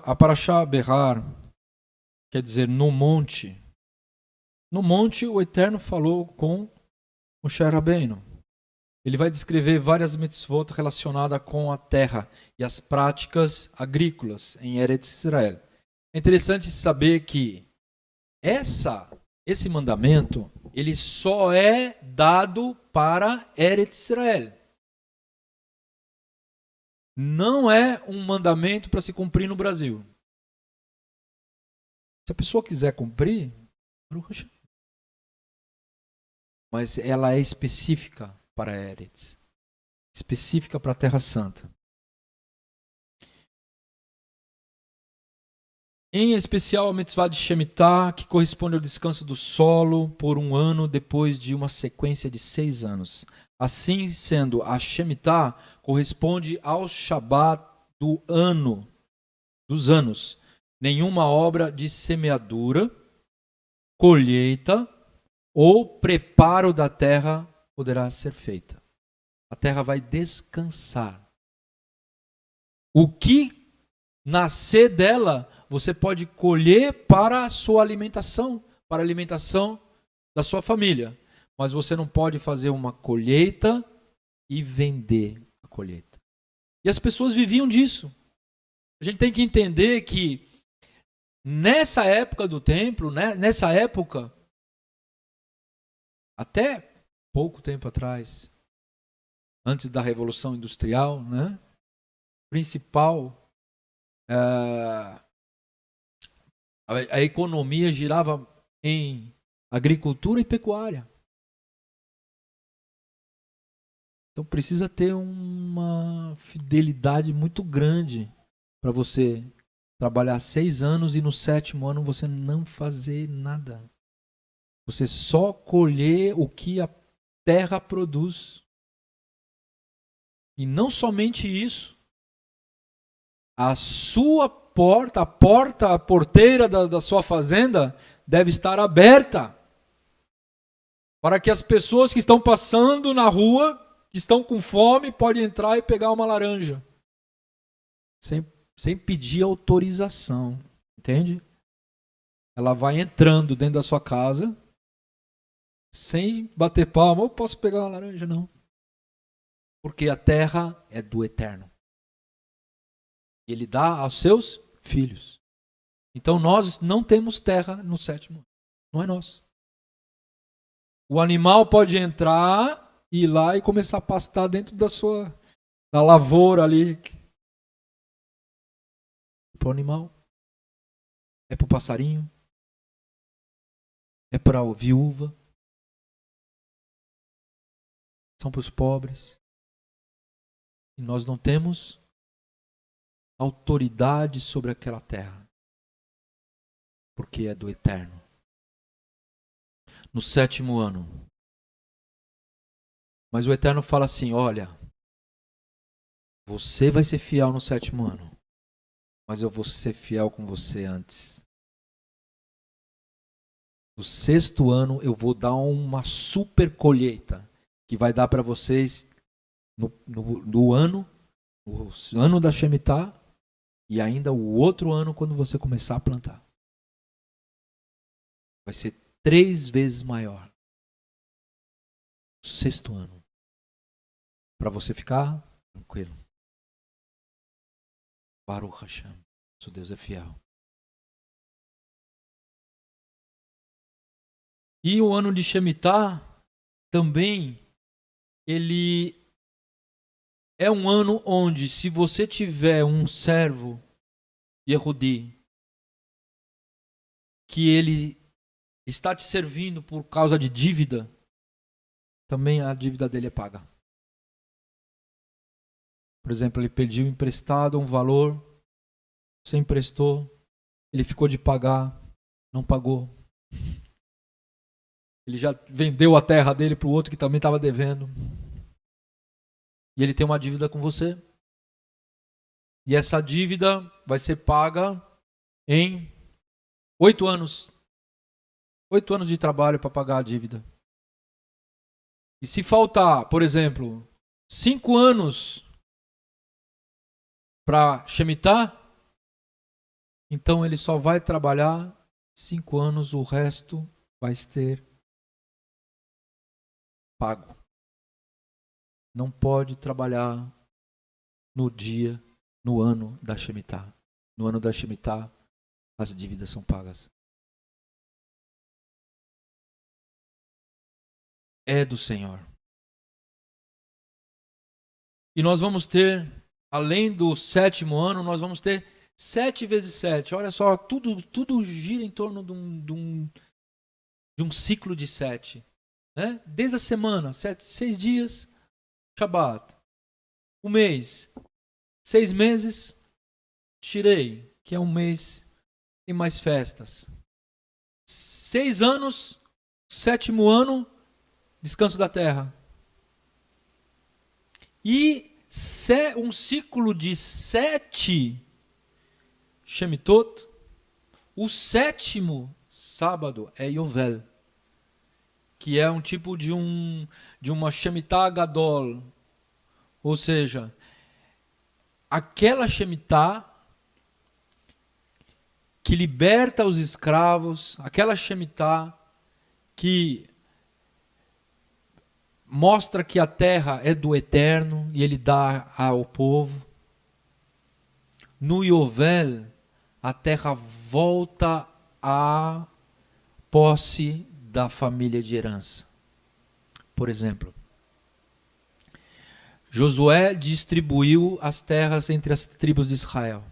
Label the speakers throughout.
Speaker 1: A Parashá Berrar quer dizer no monte. No monte o Eterno falou com Moshe Rabbeinu. Ele vai descrever várias mitzvot relacionadas com a terra e as práticas agrícolas em Eretz Israel. É interessante saber que esse mandamento ele só é dado para Eretz Israel. Não é um mandamento para se cumprir no Brasil. Se a pessoa quiser cumprir, mas ela é específica para Eretz, específica para a Terra Santa. Em especial a mitzvah de Shemitah, que corresponde ao descanso do solo por um ano depois de uma sequência de 6 anos. Assim sendo, a Shemitah corresponde ao Shabat dos anos. Nenhuma obra de semeadura, colheita ou preparo da terra poderá ser feita. A terra vai descansar. O que nascer dela, você pode colher para a sua alimentação, para a alimentação da sua família. Mas você não pode fazer uma colheita e vender a colheita. E as pessoas viviam disso. A gente tem que entender que nessa época do templo, nessa época, até pouco tempo atrás, antes da Revolução Industrial, principal, a economia girava em agricultura e pecuária. Então precisa ter uma fidelidade muito grande para você trabalhar 6 anos e no 7º ano você não fazer nada. Você só colher o que a terra produz. E não somente isso. A sua porta, a porteira da sua fazenda deve estar aberta para que as pessoas que estão passando na rua, que estão com fome, podem entrar e pegar uma laranja. Sem pedir autorização. Entende? Ela vai entrando dentro da sua casa, sem bater palma. Eu posso pegar uma laranja? Não. Porque a terra é do Eterno. Ele dá aos seus filhos. Então nós não temos terra no 7º ano. Não é nosso. O animal pode entrar, ir lá e começar a pastar dentro da lavoura ali. É para o animal. É para o passarinho. É para a viúva. São para os pobres. E nós não temos autoridade sobre aquela terra. Porque é do Eterno. No 7º ano. Mas o Eterno fala assim, olha, você vai ser fiel no 7º ano, mas eu vou ser fiel com você antes. No 6º ano eu vou dar uma super colheita, que vai dar para vocês no ano da Shemitah, e ainda o outro ano quando você começar a plantar. Vai ser 3 vezes maior. O 6º ano. Para você ficar tranquilo. Baruch Hashem. Seu Deus é fiel. E o ano de Shemitah também, ele é um ano onde, se você tiver um servo Yehudi, que ele está te servindo por causa de dívida, também a dívida dele é paga. Por exemplo, ele pediu emprestado um valor, você emprestou, ele ficou de pagar, não pagou. Ele já vendeu a terra dele para o outro que também estava devendo. E ele tem uma dívida com você. E essa dívida vai ser paga em 8 anos. 8 anos de trabalho para pagar a dívida. E se faltar, por exemplo, 5 anos para Shemitah, Então ele só vai trabalhar 5 anos, o resto vai ser pago. Não pode trabalhar no ano da Shemitah. No ano da Shemitah, as dívidas são pagas. É do Senhor. E nós vamos ter, além do 7º ano, nós vamos ter 7 vezes 7. Olha só, tudo gira em torno de um ciclo de 7. Né? Desde a semana, 6 dias, Shabat. O mês, 6 meses, Tirei, que é um mês tem mais festas. 6 anos, 7º ano, descanso da terra. E um ciclo de 7 Shemitot, o 7º sábado é Yovel, que é um tipo de uma Shemitah Gadol, ou seja, aquela Shemitah que liberta os escravos, aquela Shemitah que mostra que a terra é do Eterno e ele dá ao povo. No Yovel, a terra volta à posse da família de herança. Por exemplo, Josué distribuiu as terras entre as tribos de Israel.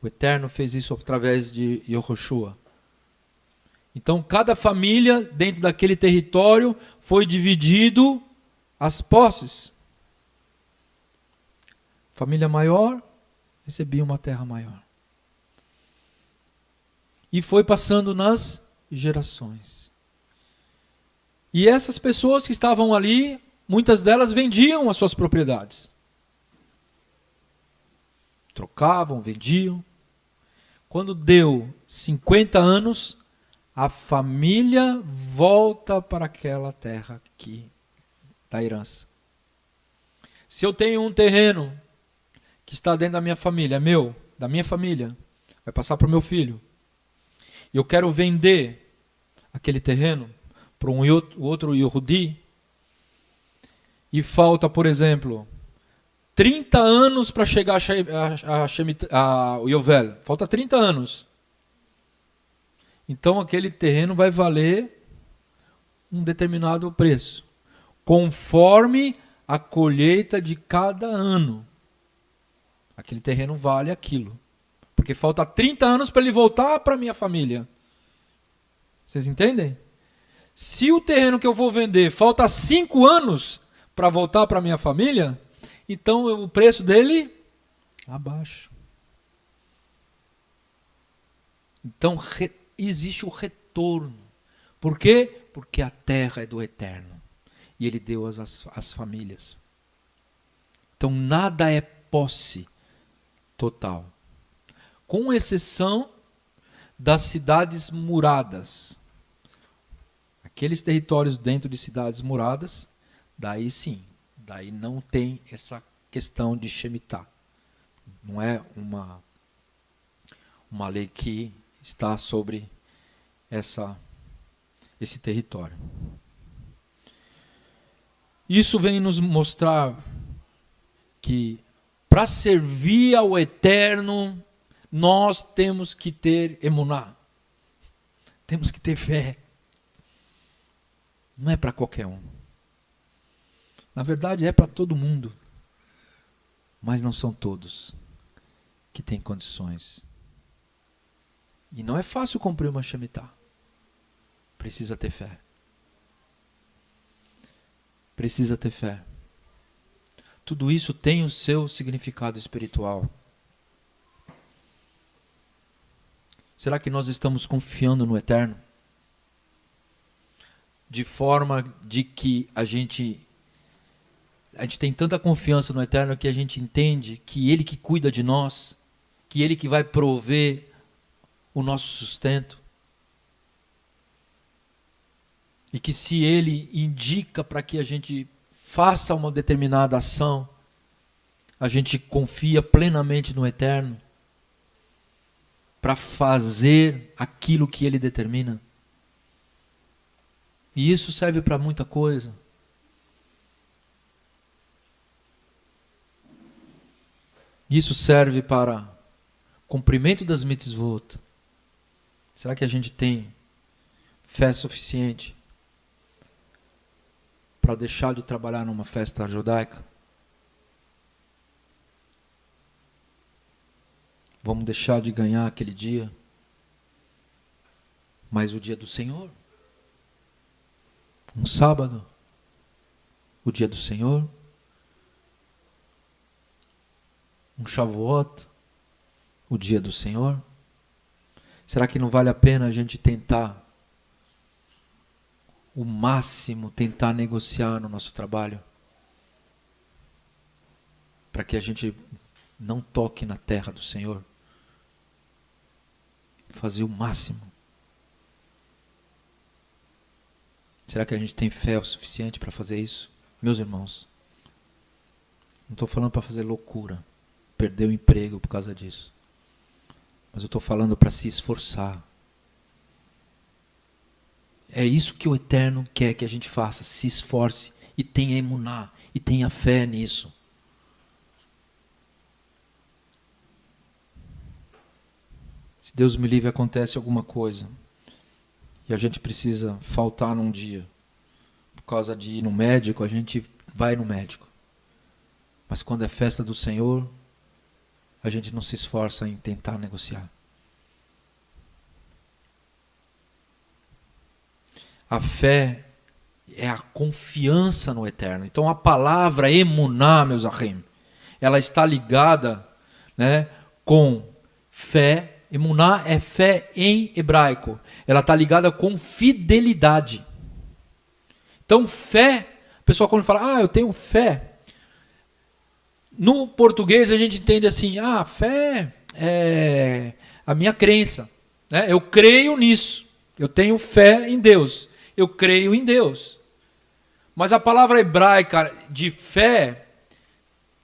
Speaker 1: O Eterno fez isso através de Yehoshua. Então, cada família dentro daquele território foi dividido as posses. Família maior recebia uma terra maior. E foi passando nas gerações. E essas pessoas que estavam ali, muitas delas vendiam as suas propriedades. Trocavam, vendiam. Quando deu 50 anos, a família volta para aquela terra aqui, da herança. Se eu tenho um terreno que está dentro da minha família, é meu, da minha família, vai passar para o meu filho, e eu quero vender aquele terreno para um outro Yehudi, e falta, por exemplo, 30 anos para chegar o Yovel. Falta 30 anos. Então aquele terreno vai valer um determinado preço, conforme a colheita de cada ano. Aquele terreno vale aquilo. Porque falta 30 anos para ele voltar para a minha família. Vocês entendem? Se o terreno que eu vou vender falta 5 anos para voltar para a minha família, então o preço dele abaixa. Então existe o retorno. Por quê? Porque a terra é do Eterno. E ele deu às famílias. Então nada é posse total. Com exceção das cidades muradas. Aqueles territórios dentro de cidades muradas, daí sim. Daí não tem essa questão de Shemitah. Não é uma lei que está sobre esse território. Isso vem nos mostrar que para servir ao Eterno, nós temos que ter emuná. Temos que ter fé. Não é para qualquer um. Na verdade é para todo mundo. Mas não são todos que têm condições. E não é fácil cumprir uma Shemitah. Precisa ter fé. Precisa ter fé. Tudo isso tem o seu significado espiritual. Será que nós estamos confiando no Eterno? De forma de que a gente tem tanta confiança no Eterno que a gente entende que Ele que cuida de nós, que Ele que vai prover o nosso sustento. E que se Ele indica para que a gente faça uma determinada ação, a gente confia plenamente no Eterno. para fazer aquilo que Ele determina. E isso serve para muita coisa. Isso serve para cumprimento das mitzvot. Será que a gente tem fé suficiente para deixar de trabalhar numa festa judaica? Vamos deixar de ganhar aquele dia? Mas o dia do Senhor? Um sábado? O dia do Senhor? Um Shavuot? O dia do Senhor? Será que não vale a pena a gente tentar o máximo, tentar negociar no nosso trabalho? Para que a gente não toque na terra do Senhor? Fazer o máximo. Será que a gente tem fé o suficiente para fazer isso? Meus irmãos, não estou falando para fazer loucura, perder o emprego por causa disso. Mas eu estou falando para se esforçar. É isso que o Eterno quer que a gente faça. Se esforce e tenha emuná, e tenha fé nisso. Se Deus me livre, acontece alguma coisa e a gente precisa faltar num dia por causa de ir no médico, a gente vai no médico. Mas quando é festa do Senhor, a gente não se esforça em tentar negociar. A fé é a confiança no Eterno. Então a palavra emuná, meus ahim, ela está ligada, né, com fé. Emuná é fé em hebraico. Ela está ligada com fidelidade. Então fé, o pessoal quando fala, eu tenho fé. No português a gente entende assim, fé é a minha crença, né? Eu creio nisso, eu tenho fé em Deus, eu creio em Deus. Mas a palavra hebraica de fé,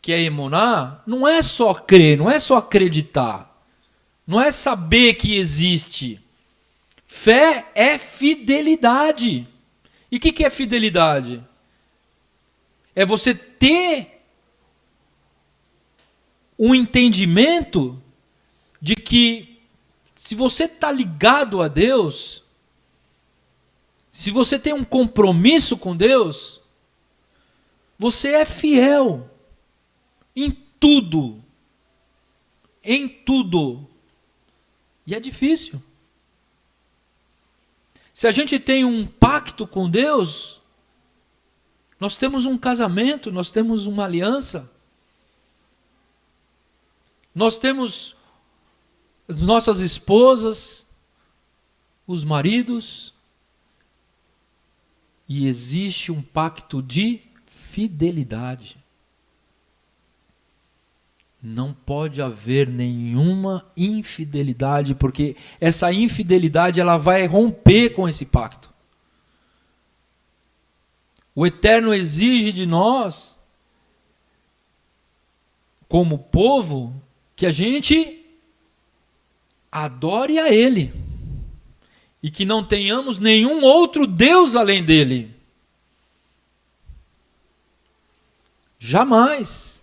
Speaker 1: que é emuná, não é só crer, não é só acreditar, não é saber que existe. Fé é fidelidade. E o que é fidelidade? É você ter um entendimento de que se você está ligado a Deus, se você tem um compromisso com Deus, você é fiel em tudo. Em tudo. E é difícil. Se a gente tem um pacto com Deus, nós temos um casamento, nós temos uma aliança. Nós temos as nossas esposas, os maridos, e existe um pacto de fidelidade. Não pode haver nenhuma infidelidade, porque essa infidelidade ela vai romper com esse pacto. O Eterno exige de nós, como povo, que a gente adore a Ele e que não tenhamos nenhum outro Deus além dele. Jamais.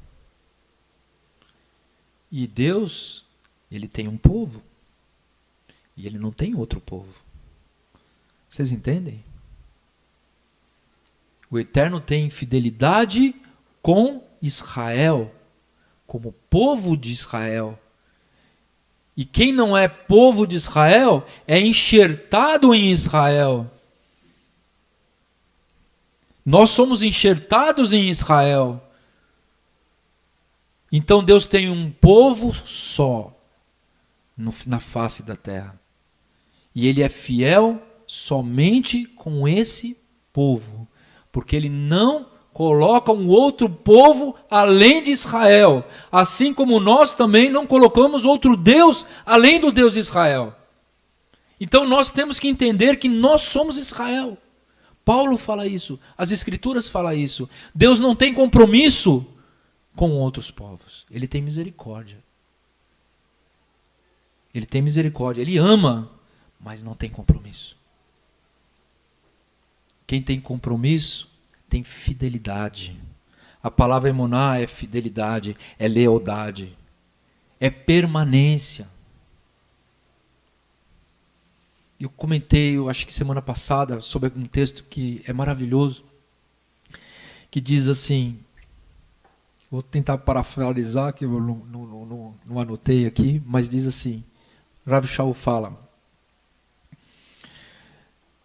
Speaker 1: E Deus, Ele tem um povo e Ele não tem outro povo. Vocês entendem? O Eterno tem fidelidade com Israel, como povo de Israel. E quem não é povo de Israel é enxertado em Israel. Nós somos enxertados em Israel. Então Deus tem um povo só na face da terra. E Ele é fiel somente com esse povo. Porque Ele não coloca um outro povo além de Israel. Assim como nós também não colocamos outro Deus além do Deus de Israel. Então nós temos que entender que nós somos Israel. Paulo fala isso, as Escrituras falam isso. Deus não tem compromisso com outros povos. Ele tem misericórdia. Ele tem misericórdia, ele ama, mas não tem compromisso. Quem tem compromisso tem fidelidade. A palavra emuná é fidelidade, é lealdade, é permanência. Eu comentei, eu acho que semana passada, sobre um texto que é maravilhoso, que diz assim, vou tentar parafrasear, que eu não anotei aqui, mas diz assim, Rav Shaul fala,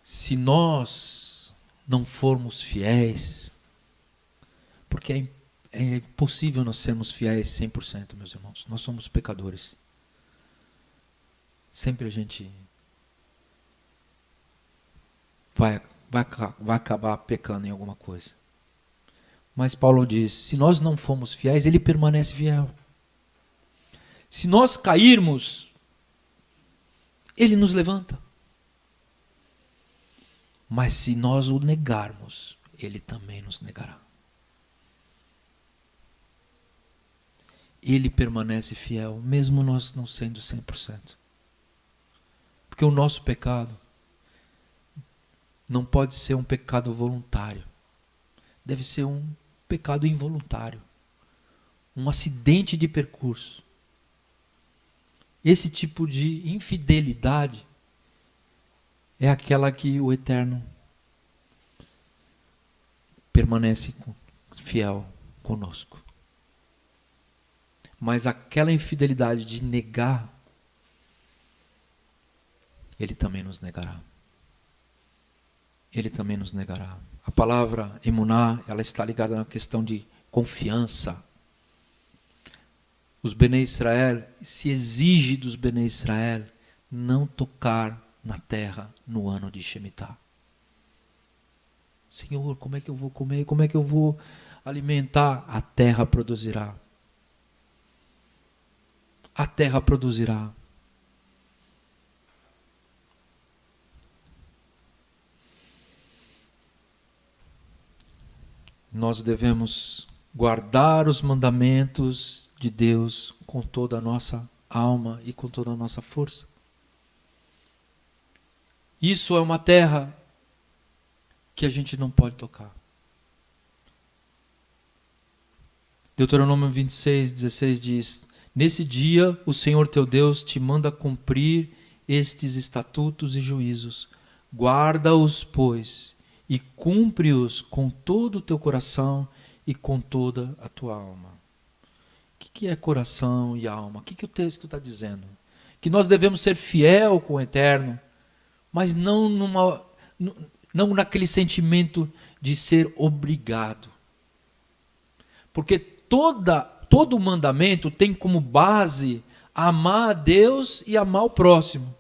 Speaker 1: se nós não formos fiéis, porque é impossível nós sermos fiéis 100%, meus irmãos, nós somos pecadores. Sempre a gente vai acabar pecando em alguma coisa. Mas Paulo diz, se nós não formos fiéis, ele permanece fiel. Se nós cairmos, ele nos levanta. Mas se nós o negarmos, ele também nos negará. Ele permanece fiel, mesmo nós não sendo 100%. Porque o nosso pecado não pode ser um pecado voluntário. Deve ser um pecado involuntário. Um acidente de percurso. Esse tipo de infidelidade é aquela que o Eterno permanece fiel conosco. Mas aquela infidelidade de negar, ele também nos negará. Ele também nos negará. A palavra emuná, ela está ligada na questão de confiança. Os Bnei Israel, se exige dos Bnei Israel não tocar na terra no ano de Shemitah. Senhor, como é que eu vou comer? Como é que eu vou alimentar? A terra produzirá. A terra produzirá. Nós devemos guardar os mandamentos de Deus com toda a nossa alma e com toda a nossa força. Isso é uma terra que a gente não pode tocar. Deuteronômio 26:16 diz: nesse dia o Senhor teu Deus te manda cumprir estes estatutos e juízos. Guarda-os, pois, e cumpre-os com todo o teu coração e com toda a tua alma. O que é coração e alma? O que o texto está dizendo? Que nós devemos ser fiel com o Eterno, mas não naquele sentimento de ser obrigado. Porque todo mandamento tem como base amar a Deus e amar o próximo.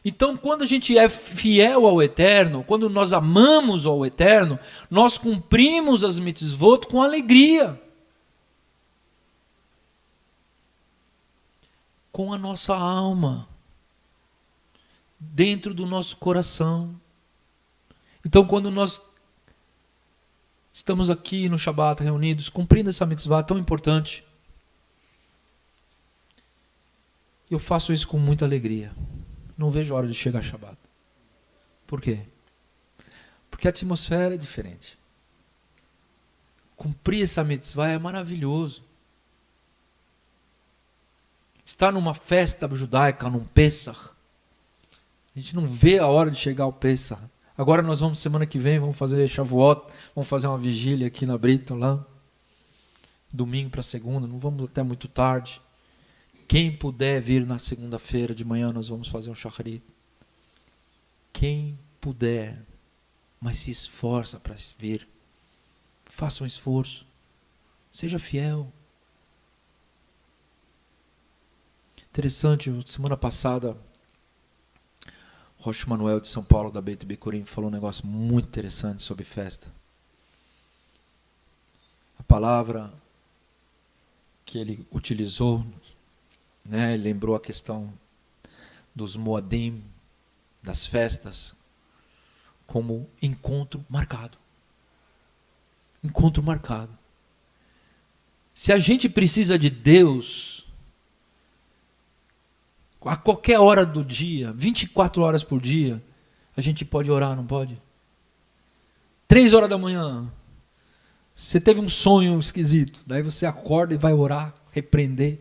Speaker 1: Então, quando a gente é fiel ao Eterno, quando nós amamos ao Eterno, nós cumprimos as mitzvot com alegria. Com a nossa alma. Dentro do nosso coração. Então, quando nós estamos aqui no Shabat reunidos, cumprindo essa mitzvah tão importante, eu faço isso com muita alegria. Não vejo a hora de chegar a Shabat. Por quê? Porque a atmosfera é diferente. Cumprir essa mitzvah é maravilhoso. Estar numa festa judaica, num Pesach, a gente não vê a hora de chegar ao Pesach. Agora nós vamos, semana que vem, vamos fazer Shavuot, vamos fazer uma vigília aqui na Brito, lá. Domingo para segunda, não vamos até muito tarde. Quem puder vir na segunda-feira de manhã, nós vamos fazer um shacharit. Quem puder, mas se esforça para vir. Faça um esforço. Seja fiel. Interessante, semana passada, Rosh Manuel de São Paulo, da Beit Bikurim, falou um negócio muito interessante sobre festa. A palavra que ele utilizou, né, ele lembrou a questão dos Moadim, das festas, como encontro marcado. Encontro marcado. Se a gente precisa de Deus, A qualquer hora do dia, 24 horas por dia, a gente pode orar, não pode? 3 horas da manhã, você teve um sonho esquisito, daí você acorda e vai orar, repreender.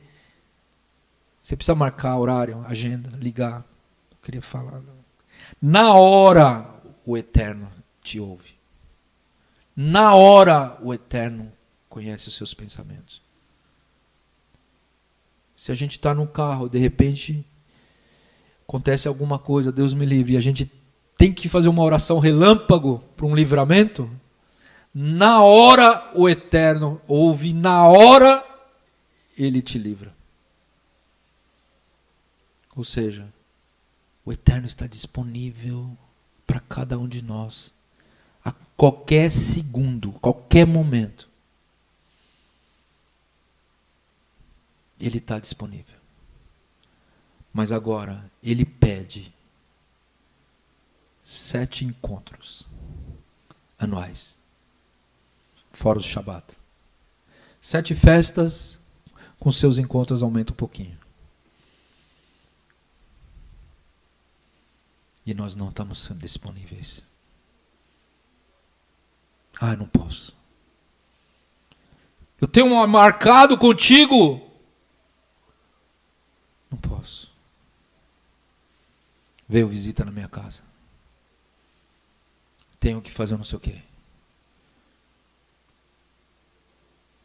Speaker 1: Você precisa marcar horário, agenda, ligar. Eu queria falar. Na hora, o Eterno te ouve. Na hora, o Eterno conhece os seus pensamentos. Se a gente está no carro, de repente, acontece alguma coisa, Deus me livre, e a gente tem que fazer uma oração relâmpago para um livramento, na hora o Eterno ouve, na hora Ele te livra. Ou seja, o Eterno está disponível para cada um de nós, a qualquer segundo, qualquer momento. Ele está disponível. Mas agora, Ele pede 7 encontros anuais, fora o Shabat. 7 festas, com seus encontros aumenta um pouquinho. E nós não estamos sendo disponíveis. Ah, não posso. Eu tenho marcado contigo. Não posso. Veio visita na minha casa. Tenho que fazer não sei o quê.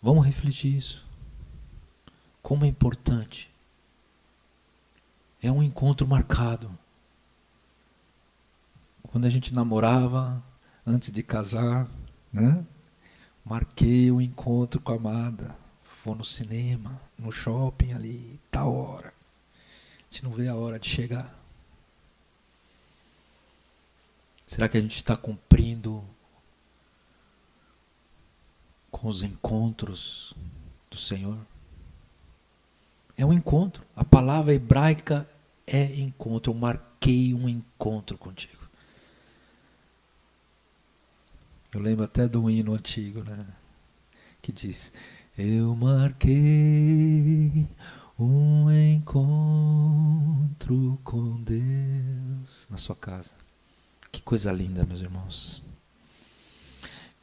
Speaker 1: Vamos refletir isso. Como é importante. É um encontro marcado. Quando a gente namorava, antes de casar, né? Marquei o encontro com a amada. Vou no cinema, no shopping ali, tal hora. A gente não vê a hora de chegar. Será que a gente está cumprindo com os encontros do Senhor? É um encontro. A palavra hebraica é encontro. Eu marquei um encontro contigo. Eu lembro até do hino antigo, né? Que diz: eu marquei um encontro com Deus na sua casa. Que coisa linda, meus irmãos.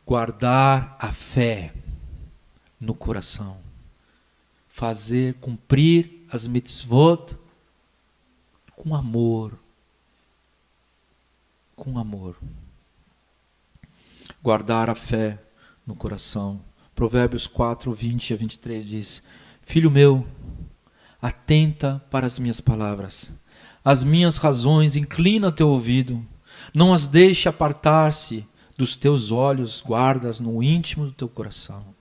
Speaker 1: Guardar a fé no coração. Fazer, cumprir as mitzvot com amor. Com amor. Guardar a fé no coração. Provérbios 4, 20 a 23 diz: filho meu, atenta para as minhas palavras. As minhas razões inclina teu ouvido. Não as deixe apartar-se dos teus olhos. Guarda-as no íntimo do teu coração.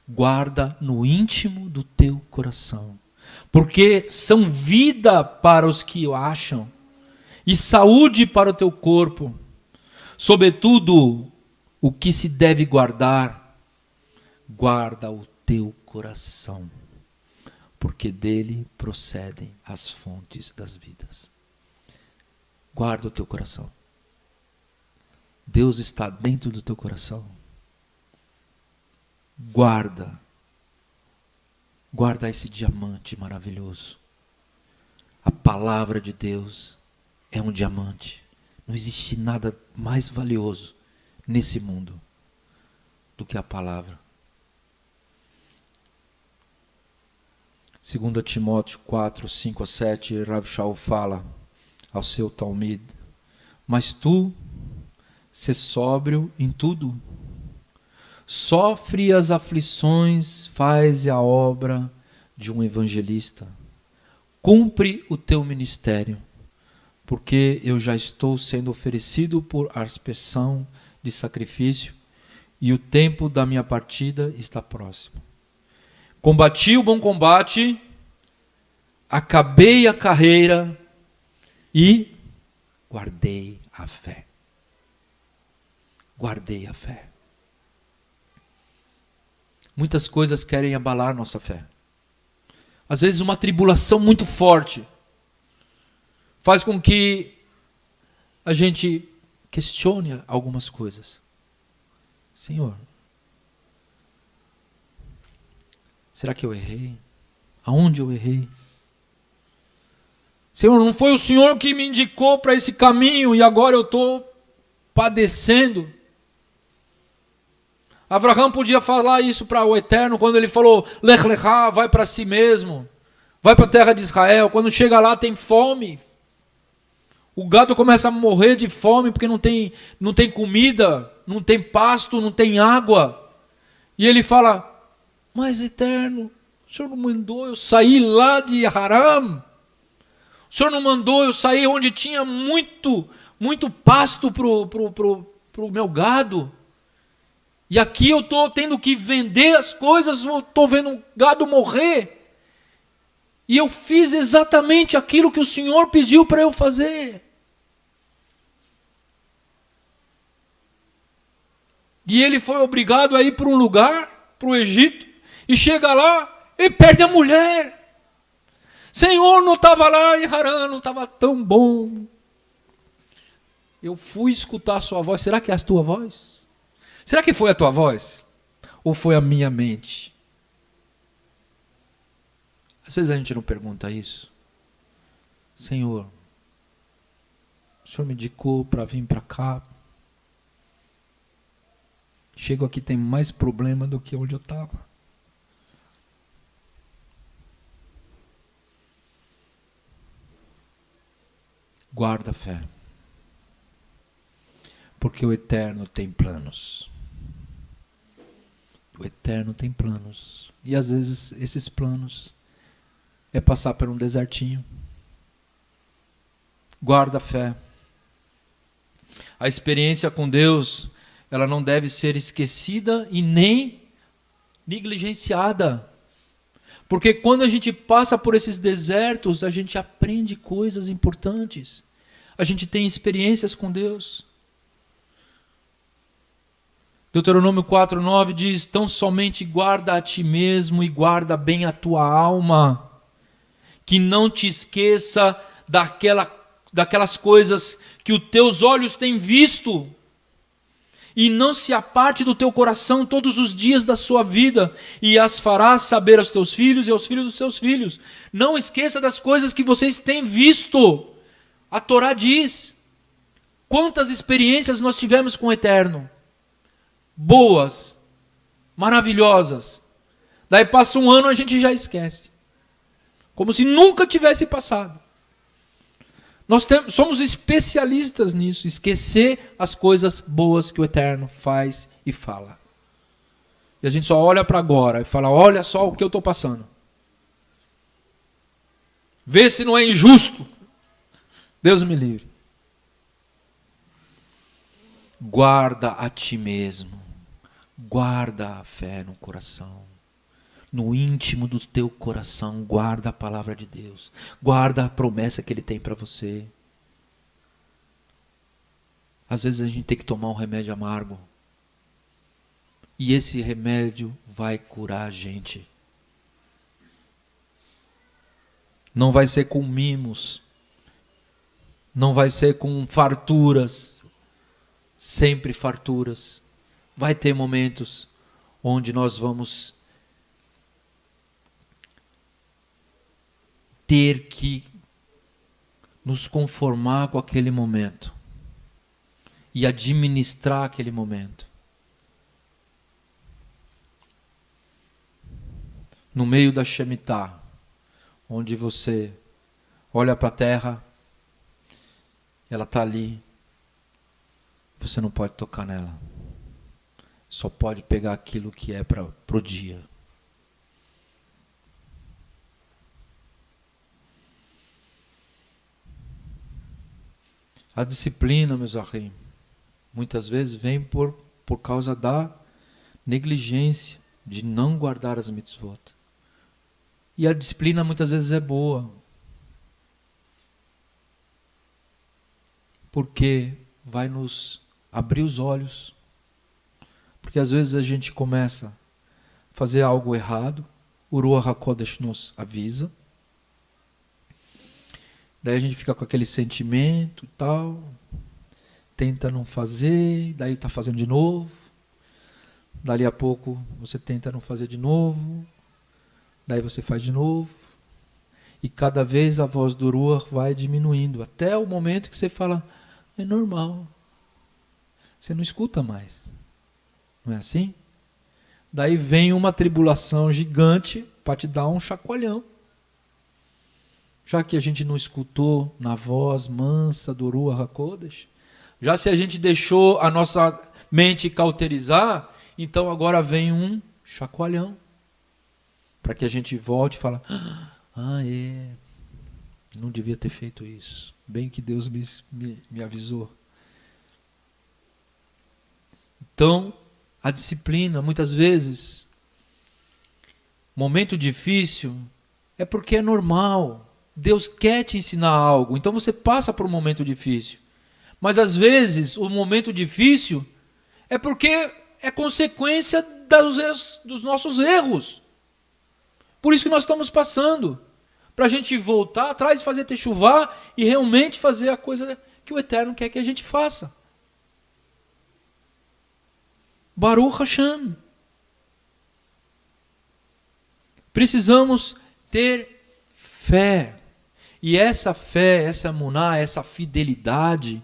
Speaker 1: Guarda no íntimo do teu coração. Porque são vida para os que o acham e saúde para o teu corpo. Sobretudo, o que se deve guardar, guarda o teu coração, porque dele procedem as fontes das vidas. Guarda o teu coração. Deus está dentro do teu coração. Guarda esse diamante maravilhoso. A palavra de Deus é um diamante. Não existe nada mais valioso nesse mundo do que a palavra. 2 Timóteo 4, 5 a 7, Rav Shaul fala ao seu Talmid: mas tu, sê sóbrio em tudo, sofre as aflições, faz a obra de um evangelista, cumpre o teu ministério, porque eu já estou sendo oferecido por aspersão de sacrifício, e o tempo da minha partida está próximo. Combati o bom combate, acabei a carreira e guardei a fé. Guardei a fé. Muitas coisas querem abalar nossa fé. Às vezes uma tribulação muito forte faz com que a gente questione algumas coisas. Senhor, será que eu errei? Aonde eu errei? Senhor, não foi o Senhor que me indicou para esse caminho e agora eu estou padecendo. Abraão podia falar isso para o Eterno quando ele falou, Lech Lechá, vai para si mesmo, vai para a terra de Israel. Quando chega lá tem fome. O gado começa a morrer de fome porque não tem comida, não tem pasto, não tem água. E ele fala, mas Eterno, o Senhor não mandou eu sair lá de Haram? O Senhor não mandou eu sair onde tinha muito pasto para o meu gado? E aqui eu estou tendo que vender as coisas, estou vendo o gado morrer. E eu fiz exatamente aquilo que o Senhor pediu para eu fazer. E ele foi obrigado a ir para um lugar, para o Egito, e chega lá e perde a mulher. Senhor, não estava lá em Harã, não estava tão bom. Eu fui escutar a sua voz. Será que é a tua voz? Será que foi a tua voz? Ou foi a minha mente? Às vezes a gente não pergunta isso. Senhor, o Senhor me indicou para vir para cá. Chego aqui, tem mais problema do que onde eu estava. Guarda a fé. Porque o Eterno tem planos. O Eterno tem planos. E às vezes esses planos é passar por um desertinho. Guarda a fé. A experiência com Deus, ela não deve ser esquecida e nem negligenciada. Porque quando a gente passa por esses desertos, a gente aprende coisas importantes. A gente tem experiências com Deus. Deuteronômio 4:9 diz, tão somente guarda a ti mesmo e guarda bem a tua alma, que não te esqueça daquelas coisas que os teus olhos têm visto, e não se aparte do teu coração todos os dias da sua vida, e as farás saber aos teus filhos e aos filhos dos seus filhos. Não esqueça das coisas que vocês têm visto. A Torá diz, quantas experiências nós tivemos com o Eterno. Boas, maravilhosas. Daí passa um ano, a gente já esquece. Como se nunca tivesse passado. Nós somos especialistas nisso, esquecer as coisas boas que o Eterno faz e fala. E a gente só olha para agora e fala, olha só o que eu estou passando. Vê se não é injusto. Deus me livre. Guarda a ti mesmo. Guarda a fé no coração. No íntimo do teu coração, guarda a palavra de Deus. Guarda a promessa que Ele tem para você. Às vezes a gente tem que tomar um remédio amargo. E esse remédio vai curar a gente. Não vai ser com mimos. Não vai ser com farturas. Sempre farturas. Vai ter momentos onde nós vamos ter que nos conformar com aquele momento e administrar aquele momento. No meio da Shemitah, onde você olha para a terra, ela está ali, você não pode tocar nela. Só pode pegar aquilo que é para o dia. A disciplina, meus irmãos, muitas vezes vem por causa da negligência de não guardar as mitzvot. E a disciplina muitas vezes é boa. Porque vai nos abrir os olhos. Porque às vezes a gente começa a fazer algo errado, o Ruach HaKodesh nos avisa. Daí a gente fica com aquele sentimento e tal, tenta não fazer, daí está fazendo de novo. Dali a pouco você tenta não fazer de novo, daí você faz de novo. E cada vez a voz do Ruach vai diminuindo, até o momento que você fala, é normal. Você não escuta mais. Não é assim? Daí vem uma tribulação gigante para te dar um chacoalhão. Já que a gente não escutou na voz mansa do Ruach HaKodesh, já se a gente deixou a nossa mente cauterizar, então agora vem um chacoalhão. Para que a gente volte e fale, não devia ter feito isso. Bem que Deus me avisou. Então, a disciplina, muitas vezes, momento difícil, é porque é normal. Deus quer te ensinar algo, então você passa por um momento difícil. Mas às vezes, o momento difícil é porque é consequência dos nossos erros. Por isso que nós estamos passando. Para a gente voltar atrás e fazer techuvá e realmente fazer a coisa que o Eterno quer que a gente faça. Baruch Hashem. Precisamos ter fé. E essa fé, essa emuná, essa fidelidade,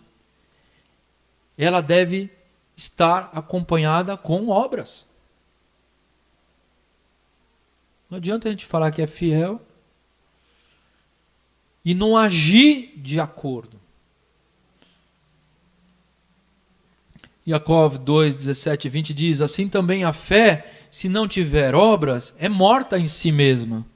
Speaker 1: ela deve estar acompanhada com obras. Não adianta a gente falar que é fiel e não agir de acordo. Yaakov 2, 17 e 20 diz, assim também a fé, se não tiver obras, é morta em si mesma.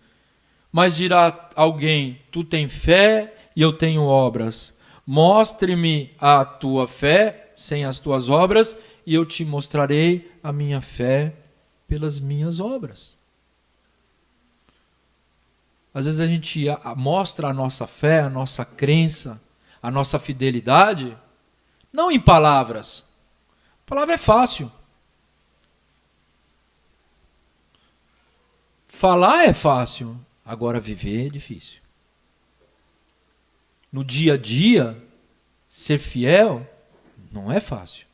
Speaker 1: Mas dirá alguém, tu tens fé e eu tenho obras. Mostre-me a tua fé sem as tuas obras e eu te mostrarei a minha fé pelas minhas obras. Às vezes a gente mostra a nossa fé, a nossa crença, a nossa fidelidade, não em palavras. A palavra é fácil. Falar é fácil, agora viver é difícil. No dia a dia, ser fiel não é fácil.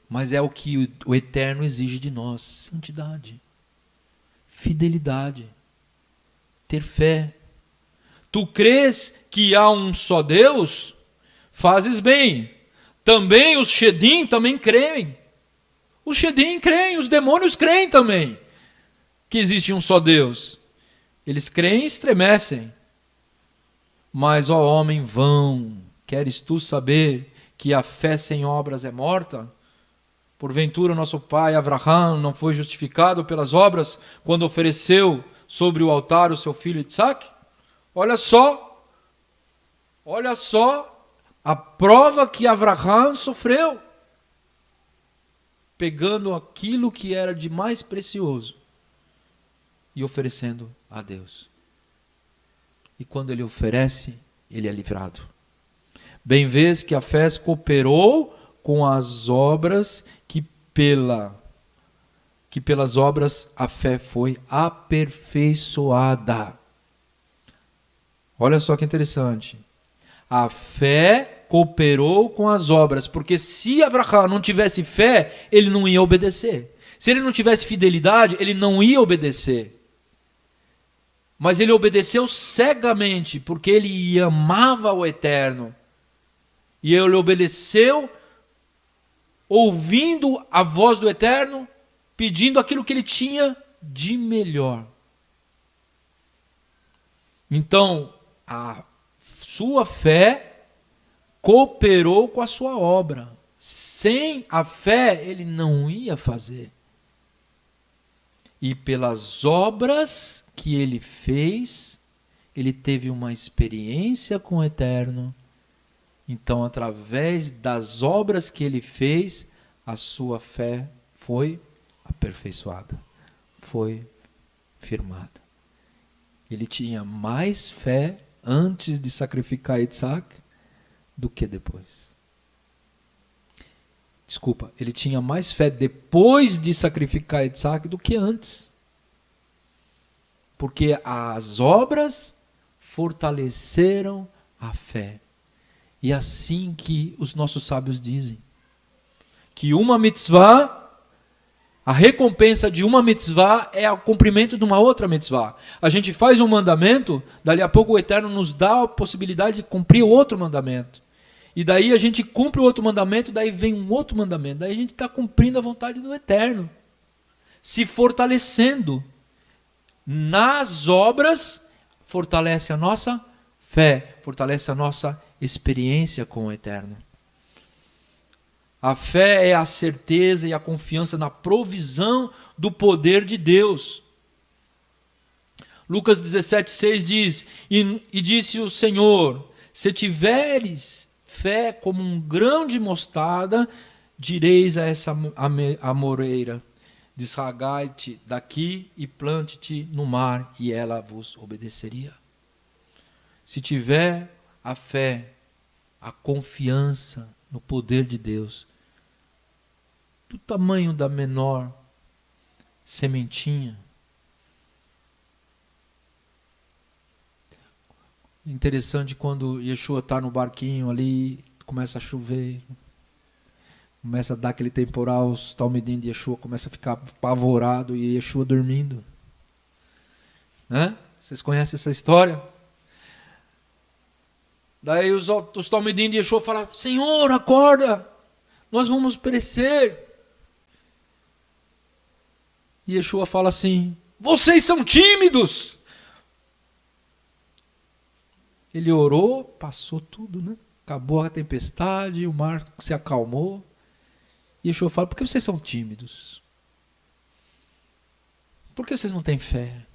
Speaker 1: Mas é o que o Eterno exige de nós, santidade, fidelidade, ter fé. Tu crês que há um só Deus? Fazes bem. Também os Shedim também creem. Os Shedim creem, os demônios creem também que existe um só Deus. Eles creem e estremecem. Mas, ó homem vão, queres tu saber que a fé sem obras é morta? Porventura nosso pai Avraham não foi justificado pelas obras quando ofereceu sobre o altar o seu filho Isaac? Olha só a prova que Avraham sofreu, pegando aquilo que era de mais precioso e oferecendo a Deus. E quando ele oferece, ele é livrado. Bem vês que a fé cooperou com as obras, que pelas obras a fé foi aperfeiçoada. Olha só que interessante. A fé cooperou com as obras, porque se Avraham não tivesse fé, ele não ia obedecer. Se ele não tivesse fidelidade, ele não ia obedecer. Mas ele obedeceu cegamente, porque ele amava o Eterno. E ele obedeceu ouvindo a voz do Eterno, pedindo aquilo que ele tinha de melhor. Então, a sua fé cooperou com a sua obra. Sem a fé, ele não ia fazer. E pelas obras que ele fez, ele teve uma experiência com o Eterno. Então, através das obras que ele fez, a sua fé foi aperfeiçoada, foi firmada. Ele tinha mais fé antes de sacrificar Isaac do que depois. Desculpa, ele tinha mais fé depois de sacrificar Isaac do que antes. Porque as obras fortaleceram a fé. E assim que os nossos sábios dizem, que uma mitzvah A recompensa de uma mitzvah é o cumprimento de uma outra mitzvah. A gente faz um mandamento, dali a pouco o Eterno nos dá a possibilidade de cumprir o outro mandamento. E daí a gente cumpre o outro mandamento, daí vem um outro mandamento. Daí a gente está cumprindo a vontade do Eterno. Se fortalecendo nas obras, fortalece a nossa fé, fortalece a nossa experiência com o Eterno. A fé é a certeza e a confiança na provisão do poder de Deus. Lucas 17,6 diz, e disse o Senhor, se tiveres fé como um grão de mostarda, direis a essa amoreira, desragai-te daqui e plante-te no mar, e ela vos obedeceria. Se tiver a fé, a confiança no poder de Deus, do tamanho da menor sementinha. Interessante quando Yeshua está no barquinho ali, começa a chover, começa a dar aquele temporal, os talmidim de Yeshua começa a ficar apavorado e Yeshua dormindo. Né? Vocês conhecem essa história? Daí os talmidim de Yeshua falam, Senhor, acorda, nós vamos perecer. E Yeshua fala assim, vocês são tímidos. Ele orou, passou tudo, né? Acabou a tempestade, o mar se acalmou. E Yeshua fala, por que vocês são tímidos? Por que vocês não têm fé?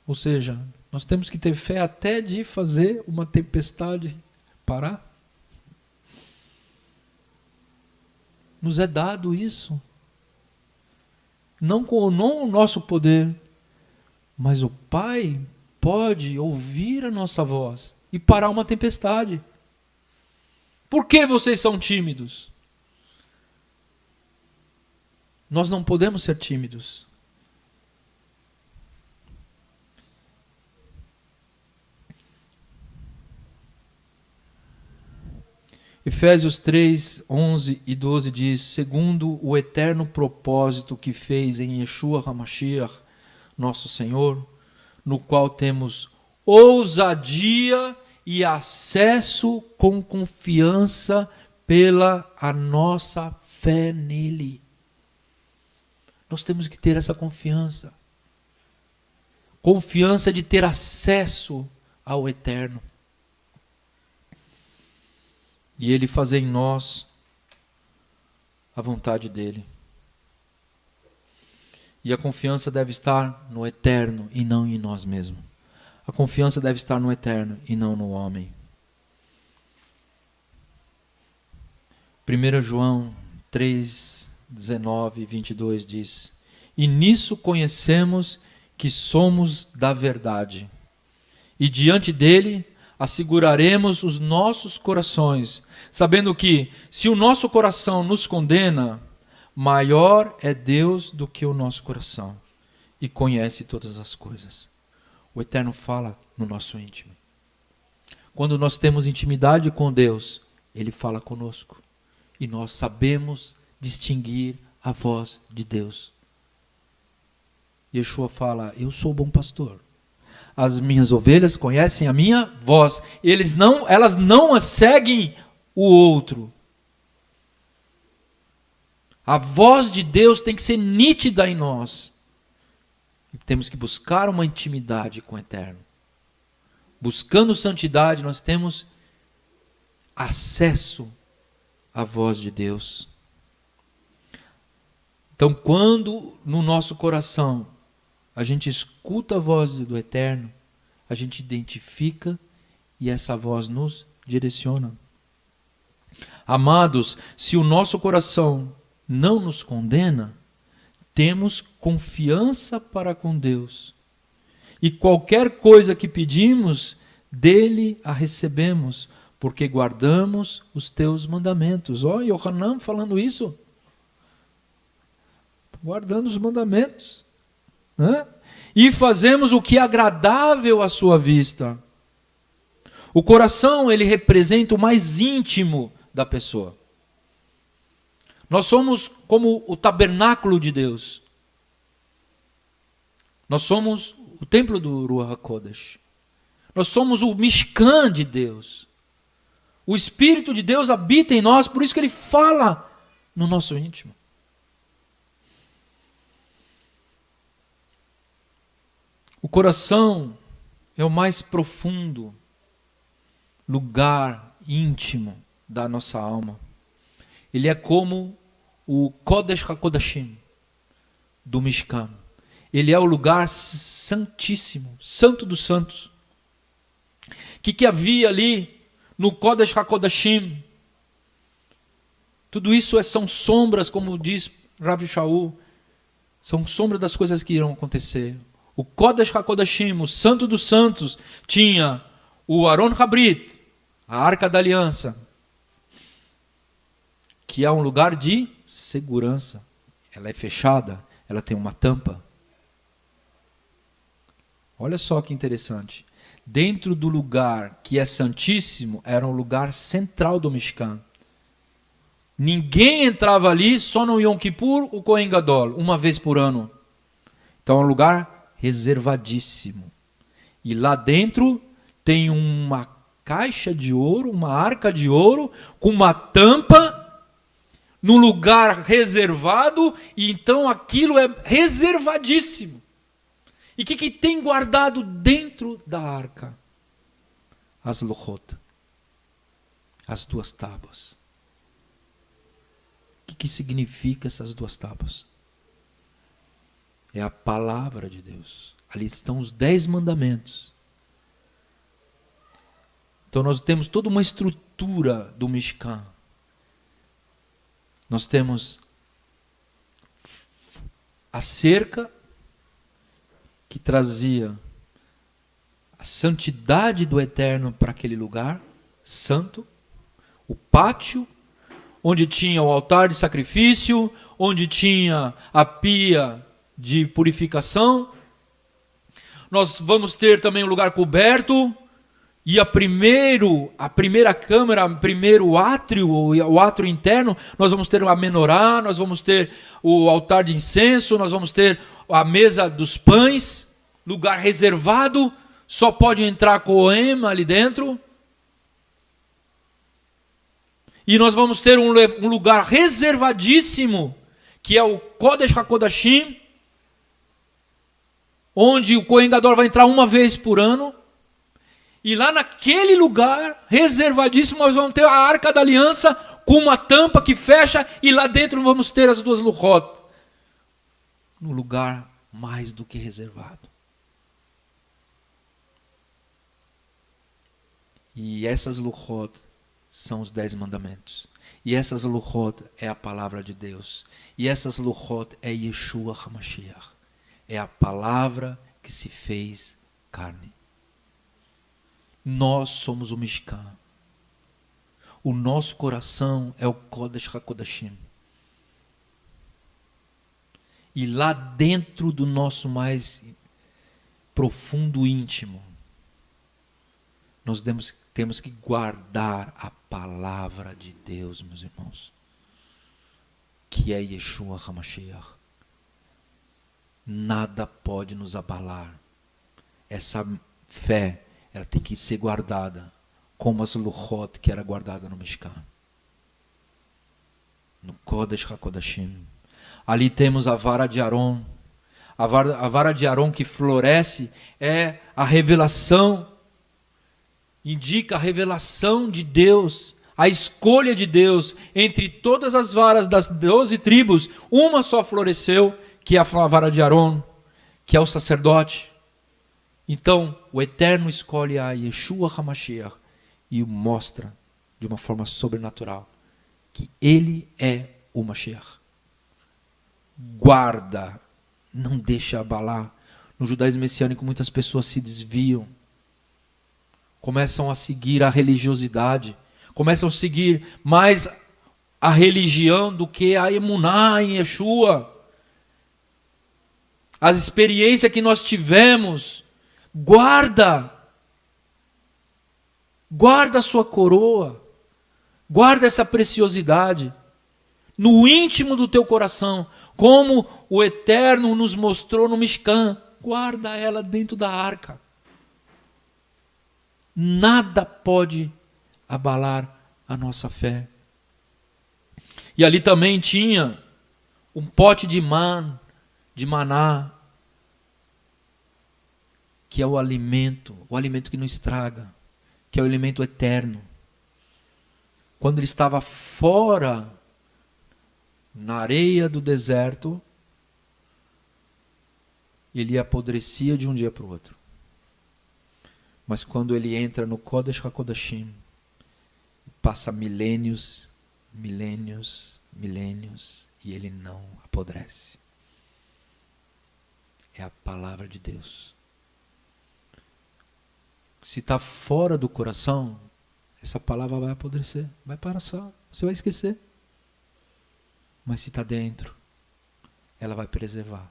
Speaker 1: Ou seja, nós temos que ter fé até de fazer uma tempestade parar. Nos é dado isso. Não com o nosso poder, mas o Pai pode ouvir a nossa voz e parar uma tempestade. Por que vocês são tímidos? Nós não podemos ser tímidos. Efésios 3, 11 e 12 diz, segundo o eterno propósito que fez em Yeshua HaMashiach, nosso Senhor, no qual temos ousadia e acesso com confiança pela a nossa fé nele. Nós temos que ter essa confiança. Confiança de ter acesso ao eterno. E Ele fazer em nós a vontade dEle. E a confiança deve estar no eterno e não em nós mesmos. A confiança deve estar no eterno e não no homem. 1 João 3, 19 e 22 diz, e nisso conhecemos que somos da verdade. E diante dEle asseguraremos os nossos corações, sabendo que, se o nosso coração nos condena, maior é Deus do que o nosso coração, e conhece todas as coisas. O Eterno fala no nosso íntimo. Quando nós temos intimidade com Deus, Ele fala conosco, e nós sabemos distinguir a voz de Deus. Yeshua fala, eu sou o bom pastor. As minhas ovelhas conhecem a minha voz. Elas não seguem o outro. A voz de Deus tem que ser nítida em nós. E temos que buscar uma intimidade com o Eterno. Buscando santidade, nós temos acesso à voz de Deus. Então, quando no nosso coração a gente escuta a voz do Eterno, a gente identifica e essa voz nos direciona. Amados, se o nosso coração não nos condena, temos confiança para com Deus. E qualquer coisa que pedimos, dele a recebemos, porque guardamos os teus mandamentos. Ó, Yohanan falando isso. Guardando os mandamentos. E fazemos o que é agradável à sua vista. O coração, ele representa o mais íntimo da pessoa. Nós somos como o tabernáculo de Deus. Nós somos o templo do Ruach HaKodesh. Nós somos o Mishkan de Deus. O Espírito de Deus habita em nós, por isso que Ele fala no nosso íntimo. O coração é o mais profundo lugar íntimo da nossa alma. Ele é como o Kodesh HaKodashim do Mishkan. Ele é o lugar santíssimo, santo dos santos. O que havia ali no Kodesh HaKodashim? Tudo isso são sombras, como diz Rav Shaul, são sombras das coisas que irão acontecer. O Kodesh HaKodashim, o Santo dos Santos, tinha o Aron Habrit, a Arca da Aliança, que é um lugar de segurança. Ela é fechada, ela tem uma tampa. Olha só que interessante. Dentro do lugar que é santíssimo, era um lugar central do Mishkan. Ninguém entrava ali, só no Yom Kippur, o Kohen Gadol, uma vez por ano. Então é um lugar reservadíssimo. E lá dentro tem uma caixa de ouro, uma arca de ouro, com uma tampa, no lugar reservado, e então aquilo é reservadíssimo. E o que tem guardado dentro da arca? As luchot, as 2 tábuas. O que significa essas 2 tábuas? É a palavra de Deus. Ali estão os 10 mandamentos. Então nós temos toda uma estrutura do Mishkan. Nós temos a cerca que trazia a santidade do Eterno para aquele lugar santo, o pátio, onde tinha o altar de sacrifício, onde tinha a pia de purificação. Nós vamos ter também um lugar coberto, e a primeira câmara, o primeiro átrio, o átrio interno, nós vamos ter a menorá, nós vamos ter o altar de incenso, nós vamos ter a mesa dos pães, lugar reservado, só pode entrar Cohen ali dentro. E nós vamos ter um lugar reservadíssimo, que é o Kodesh HaKodashim, onde o Kohen Gadol vai entrar uma vez por ano. E lá naquele lugar reservadíssimo, nós vamos ter a Arca da Aliança com uma tampa que fecha, e lá dentro vamos ter as 2 luchot. No lugar mais do que reservado. E essas luchot são os 10 mandamentos. E essas luchot é a palavra de Deus. E essas luchot é Yeshua HaMashiach. É a palavra que se fez carne. Nós somos o Mishkan. O nosso coração é o Kodesh HaKodashim. E lá dentro do nosso mais profundo íntimo, nós temos que guardar a palavra de Deus, meus irmãos, que é Yeshua HaMashiach. Nada pode nos abalar. Essa fé, ela tem que ser guardada, como as luchot que era guardada no Mishkan, no Kodesh HaKodashim. Ali temos a vara de Aron. A vara de Aron que floresce é a revelação, indica a revelação de Deus, a escolha de Deus. Entre todas as varas das 12 tribos, uma só floresceu, que é a vara de Aron, que é o sacerdote. Então, o Eterno escolhe a Yeshua HaMashiach e o mostra de uma forma sobrenatural que ele é o Mashiach. Guarda, não deixa abalar. No judaísmo messiânico, muitas pessoas se desviam, começam a seguir a religiosidade, começam a seguir mais a religião do que a emuná em Yeshua. As experiências que nós tivemos, guarda a sua coroa, guarda essa preciosidade. no íntimo do teu coração, como o Eterno nos mostrou no Mishkan. Guarda ela dentro da arca. Nada pode abalar a nossa fé. E ali também tinha um pote de maná, que é o alimento que não estraga, que é o alimento eterno. Quando ele estava fora, na areia do deserto, ele apodrecia de um dia para o outro. Mas quando ele entra no Kodesh HaKodashim, passa milênios, e ele não apodrece. É a palavra de Deus. Se está fora do coração, essa palavra vai apodrecer, vai passar, você vai esquecer. Mas se está dentro, ela vai preservar.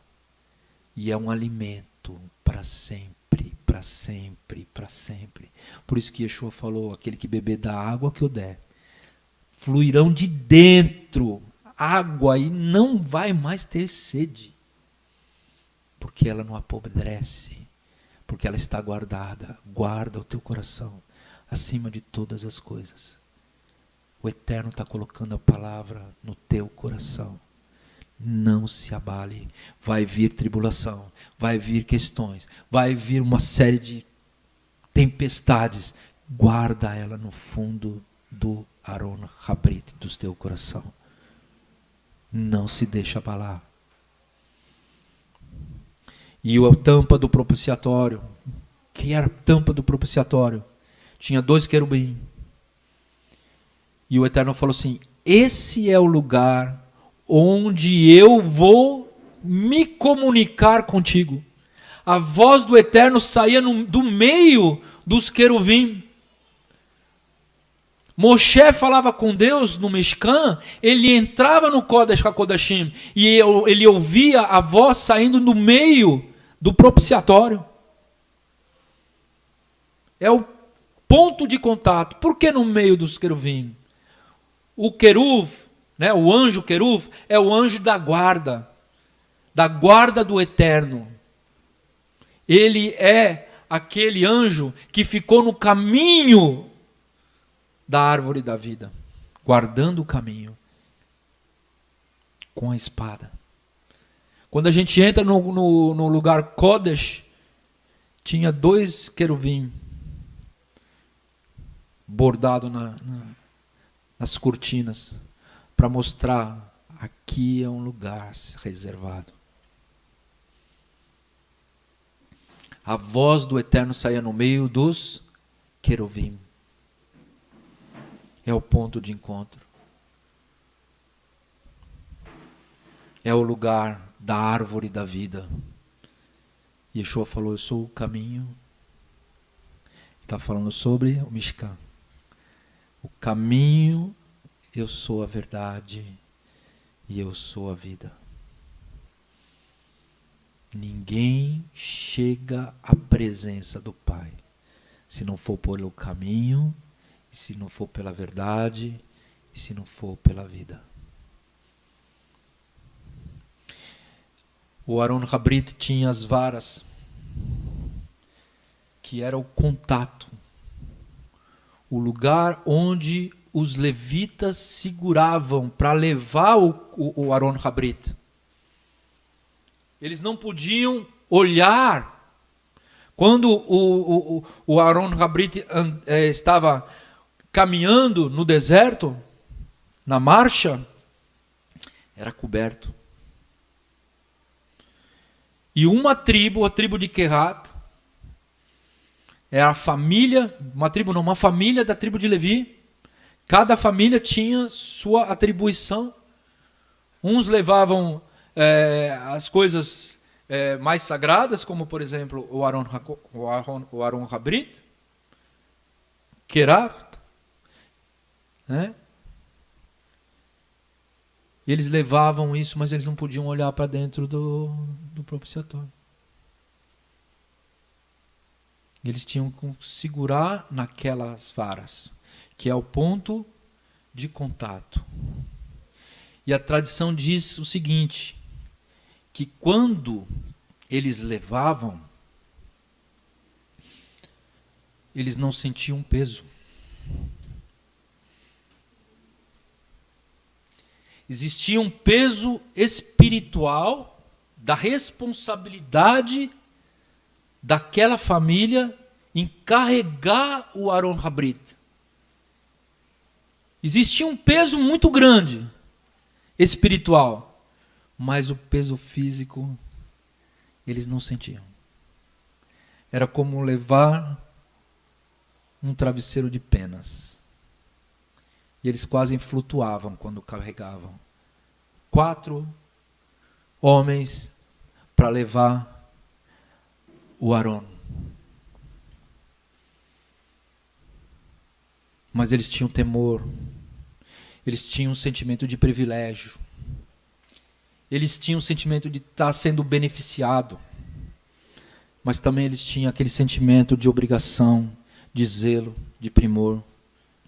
Speaker 1: E é um alimento para sempre, para sempre, para sempre. Por isso que Yeshua falou, aquele que beber da água que eu der, fluirão de dentro água e não vai mais ter sede. Porque ela não apodrece, porque ela está guardada. Guarda o teu coração acima de todas as coisas. O Eterno está colocando a palavra no teu coração. Não se abale. Vai vir tribulação, vai vir questões, vai vir uma série de tempestades. Guarda ela no fundo do Aron Habrit, do teu coração. Não se deixa abalar. E a tampa do propiciatório. Que era a tampa do propiciatório? Tinha 2 querubins. E o Eterno falou assim: esse é o lugar onde eu vou me comunicar contigo. A voz do Eterno saía do meio dos querubins. Moshe falava com Deus no Mishkan, ele entrava no Kodesh HaKodashim e ele ouvia a voz saindo do meio do propiciatório. É o ponto de contato. Por que no meio dos querubins? O queruv, né, o anjo queruv, é o anjo da guarda do Eterno. Ele é aquele anjo que ficou no caminho da árvore da vida, guardando o caminho com a espada. Quando a gente entra no lugar Kodesh, tinha 2 querubins bordados nas cortinas, para mostrar, aqui é um lugar reservado. A voz do Eterno saía no meio dos querubins. É o ponto de encontro. É o lugar da árvore da vida. Yeshua falou, eu sou o caminho. Está falando sobre o Mishkan. O caminho, eu sou a verdade e eu sou a vida. Ninguém chega à presença do Pai se não for pelo caminho, e se não for pela verdade, e se não for pela vida. O Aron Habrit tinha as varas, que era o contato, o lugar onde os levitas seguravam para levar o Aron Habrit. Eles não podiam olhar. Quando o Aron Habrit estava caminhando no deserto, na marcha, era coberto. E uma tribo, a tribo de Kehat, era a família, uma família da tribo de Levi. Cada família tinha sua atribuição. Uns levavam as coisas mais sagradas, como por exemplo o Aron Habrit, Kerat, né? Eles levavam isso, mas eles não podiam olhar para dentro do propiciatório. Eles tinham que segurar naquelas varas, que é o ponto de contato. E a tradição diz o seguinte, que quando eles levavam, eles não sentiam peso. Existia um peso espiritual da responsabilidade daquela família em carregar o Aron Habrit. Existia um peso muito grande espiritual, mas o peso físico eles não sentiam. Era como levar um travesseiro de penas. E eles quase flutuavam quando carregavam. 4 homens para levar o Aron. Mas eles tinham temor. Eles tinham um sentimento de privilégio. Eles tinham um sentimento de estar sendo beneficiado. Mas também eles tinham aquele sentimento de obrigação, de zelo, de primor,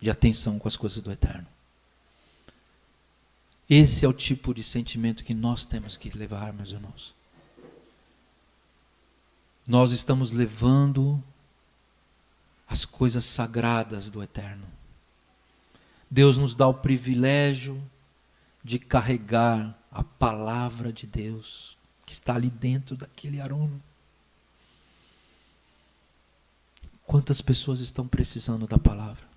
Speaker 1: de atenção com as coisas do Eterno. Esse é o tipo de sentimento que nós temos que levar, meus irmãos. Nós estamos levando as coisas sagradas do Eterno. Deus nos dá o privilégio de carregar a palavra de Deus que está ali dentro daquele Aron. Quantas pessoas estão precisando da palavra?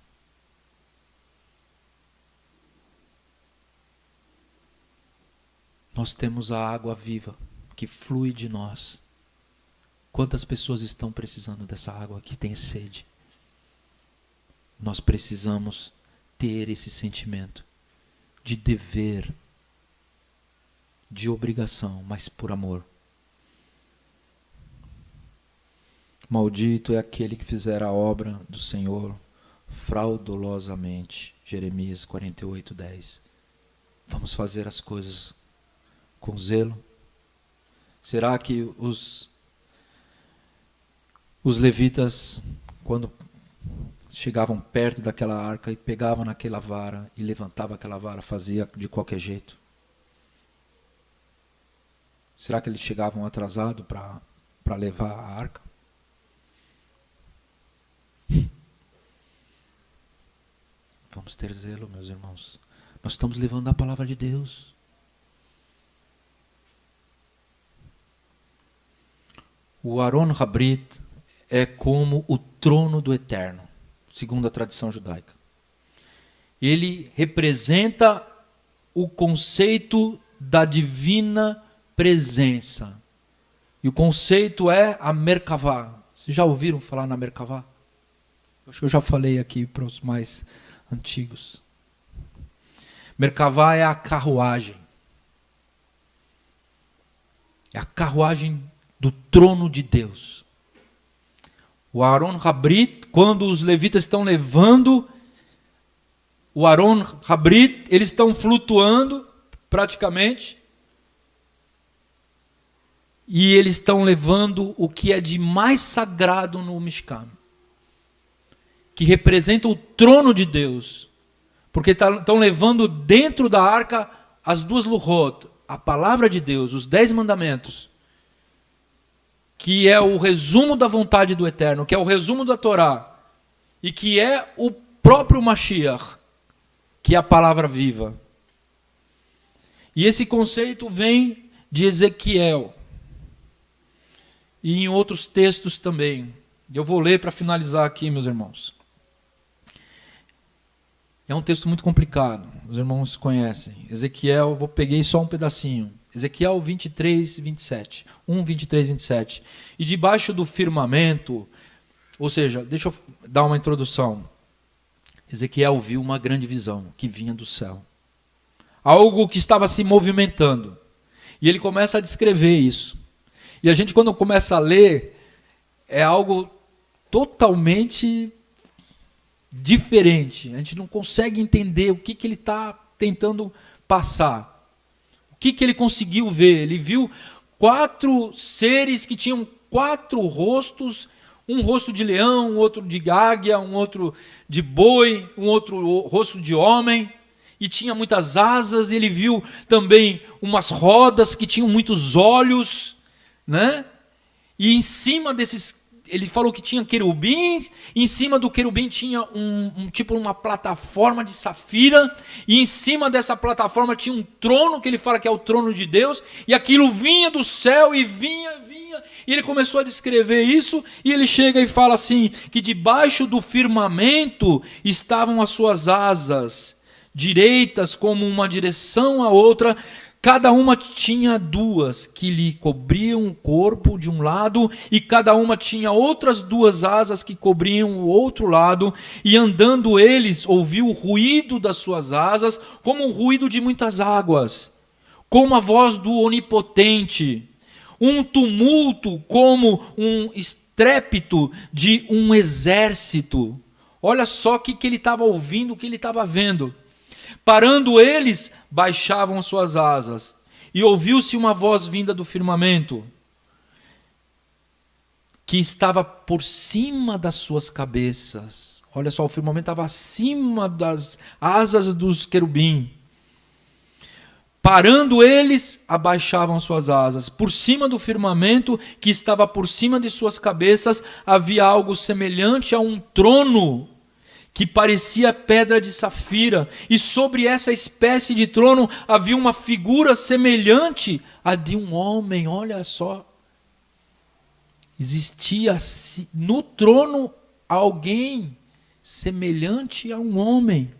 Speaker 1: Nós temos a água viva que flui de nós. Quantas pessoas estão precisando dessa água que tem sede? Nós precisamos ter esse sentimento de dever, de obrigação, mas por amor. Maldito é aquele que fizer a obra do Senhor fraudulosamente. Jeremias 48:10. Vamos fazer as coisas com zelo? Será que os levitas, quando chegavam perto daquela arca e pegavam naquela vara e levantavam aquela vara, fazia de qualquer jeito? Será que eles chegavam atrasados para levar a arca? Vamos ter zelo, meus irmãos. Nós estamos levando a palavra de Deus. O Aron Habrit é como o trono do Eterno, segundo a tradição judaica. Ele representa o conceito da divina presença. E o conceito é a Merkavá. Vocês já ouviram falar na Merkavá? Acho que eu já falei aqui para os mais antigos. Merkavá é a carruagem. É a carruagem do trono de Deus. O Aron Habrit, quando os levitas estão levando o Aron Habrit, eles estão flutuando praticamente. E eles estão levando o que é de mais sagrado no Mishkan, que representa o trono de Deus. Porque estão levando dentro da arca as 2 luchot, a palavra de Deus, os 10 mandamentos, que é o resumo da vontade do Eterno, que é o resumo da Torá, e que é o próprio Mashiach, que é a palavra viva. E esse conceito vem de Ezequiel, e em outros textos também. Eu vou ler para finalizar aqui, meus irmãos. É um texto muito complicado, os irmãos conhecem. Ezequiel, peguei só um pedacinho. Ezequiel 23, 27. 1, 23, 27. E debaixo do firmamento, ou seja, deixa eu dar uma introdução. Ezequiel viu uma grande visão que vinha do céu. Algo que estava se movimentando. E ele começa a descrever isso. E a gente, quando começa a ler, é algo totalmente diferente. A gente não consegue entender o que ele está tentando passar. O que ele conseguiu ver? Ele viu 4 seres que tinham 4 rostos, um rosto de leão, um outro de águia, um outro de boi, um outro rosto de homem. e tinha muitas asas, ele viu também umas rodas que tinham muitos olhos, né? E em cima desses, ele falou que tinha querubins, e em cima do querubim tinha tipo uma plataforma de safira, e em cima dessa plataforma tinha um trono, que ele fala que é o trono de Deus, e aquilo vinha do céu, e vinha, e ele começou a descrever isso, e ele chega e fala assim, que debaixo do firmamento estavam as suas asas, direitas como uma direção à outra, cada uma tinha duas que lhe cobriam o corpo de um lado, e cada uma tinha outras duas asas que cobriam o outro lado, e andando eles, ouviu o ruído das suas asas, como o ruído de muitas águas, como a voz do Onipotente, um tumulto como um estrépito de um exército. Olha só o que ele estava ouvindo, o que ele estava vendo. Parando eles, baixavam suas asas, e ouviu-se uma voz vinda do firmamento, que estava por cima das suas cabeças. Olha só, o firmamento estava acima das asas dos querubins. Parando eles, abaixavam suas asas. Por cima do firmamento, que estava por cima de suas cabeças, havia algo semelhante a um trono, que parecia pedra de safira, e sobre essa espécie de trono havia uma figura semelhante à de um homem. Olha só, existia no trono alguém semelhante a um homem.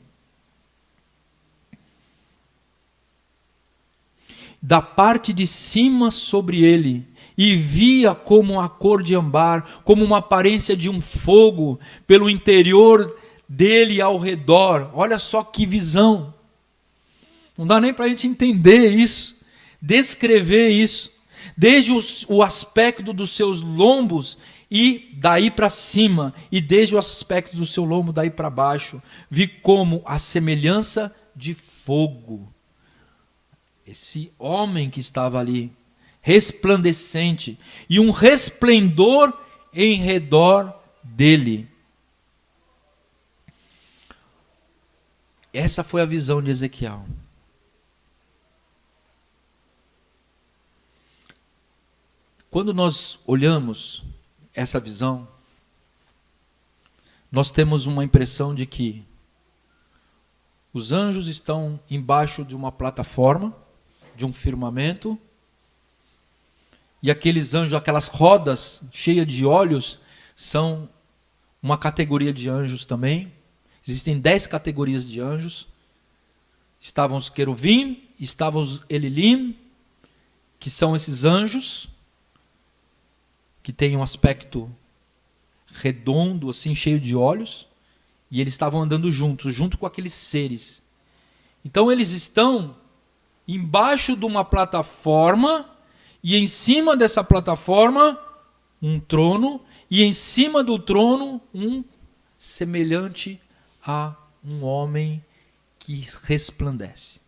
Speaker 1: Da parte de cima sobre ele, e via como a cor de âmbar, como uma aparência de um fogo, pelo interior dele ao redor. Olha só que visão. Não dá nem para a gente entender isso, descrever isso. Desde o aspecto dos seus lombos e daí para cima, e desde o aspecto do seu lombo daí para baixo, vi como a semelhança de fogo. Esse homem que estava ali, resplandecente, e um resplendor em redor dele. Essa foi a visão de Ezequiel. Quando nós olhamos essa visão, nós temos uma impressão de que os anjos estão embaixo de uma plataforma, de um firmamento, e aqueles anjos, aquelas rodas cheias de olhos, são uma categoria de anjos também. Existem 10 categorias de anjos. Estavam os querubim, estavam os elilim, que são esses anjos, que têm um aspecto redondo, assim, cheio de olhos, e eles estavam andando juntos, junto com aqueles seres. Então eles estão embaixo de uma plataforma, e em cima dessa plataforma, um trono, e em cima do trono, um semelhante a um homem que resplandece.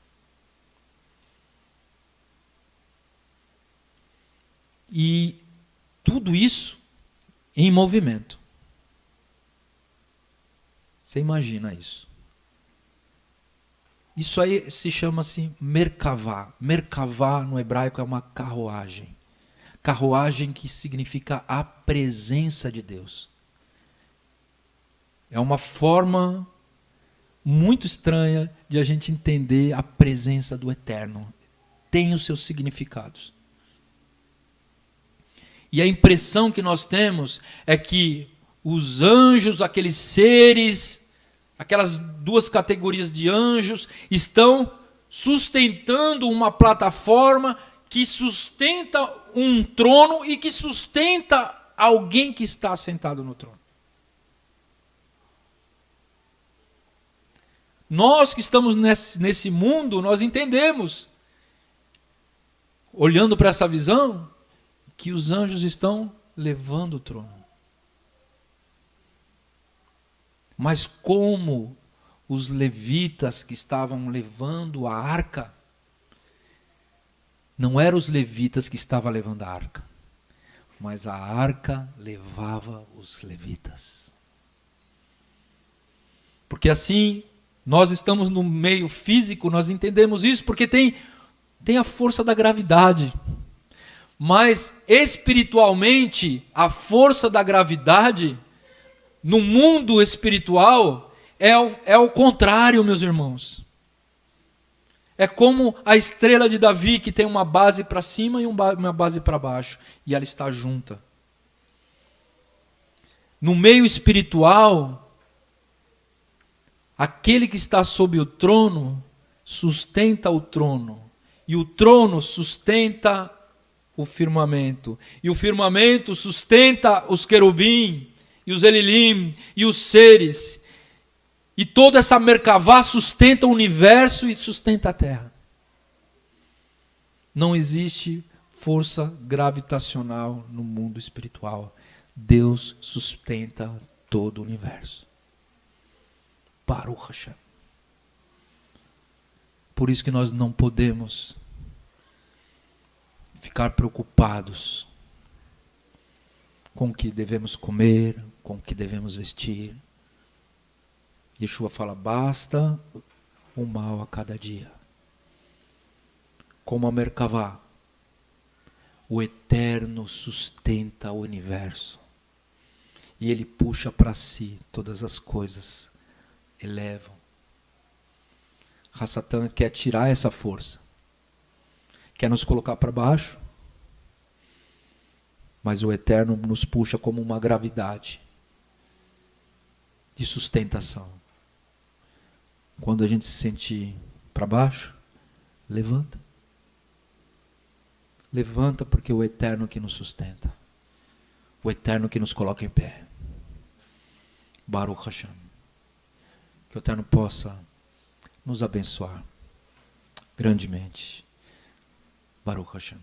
Speaker 1: E tudo isso em movimento. Você imagina isso. Isso aí se chama-se Merkavá. Merkavá no hebraico é uma carruagem. Carruagem que significa a presença de Deus. É uma forma muito estranha de a gente entender a presença do Eterno. Tem os seus significados. E a impressão que nós temos é que os anjos, aqueles seres, aquelas duas categorias de anjos, estão sustentando uma plataforma que sustenta um trono e que sustenta alguém que está sentado no trono. Nós que estamos nesse mundo, nós entendemos, olhando para essa visão, que os anjos estão levando o trono. Mas como os levitas que estavam levando a arca, não eram os levitas que estavam levando a arca, mas a arca levava os levitas. Porque assim, Nós estamos no meio físico, nós entendemos isso porque tem a força da gravidade. Mas espiritualmente, a força da gravidade no mundo espiritual é o contrário, meus irmãos. É como a estrela de Davi, que tem uma base para cima e uma base para baixo, e ela está junta. No meio espiritual, aquele que está sob o trono sustenta o trono, e o trono sustenta o firmamento, e o firmamento sustenta os querubim, e os elilim, e os seres, e toda essa Merkavá sustenta o universo e sustenta a terra. Não existe força gravitacional no mundo espiritual. Deus sustenta todo o universo. Baruch Hashem. Por isso que nós não podemos ficar preocupados com o que devemos comer, com o que devemos vestir. Yeshua fala, basta o mal a cada dia. Como a Merkavá, o Eterno sustenta o universo. E Ele puxa para si todas as coisas, elevam. Satan quer tirar essa força. Quer nos colocar para baixo. Mas o Eterno nos puxa como uma gravidade de sustentação. Quando a gente se sentir para baixo, levanta. Levanta porque é o Eterno que nos sustenta. O Eterno que nos coloca em pé. Baruch Hashem. Que o Eterno possa nos abençoar grandemente. Baruch Hashem.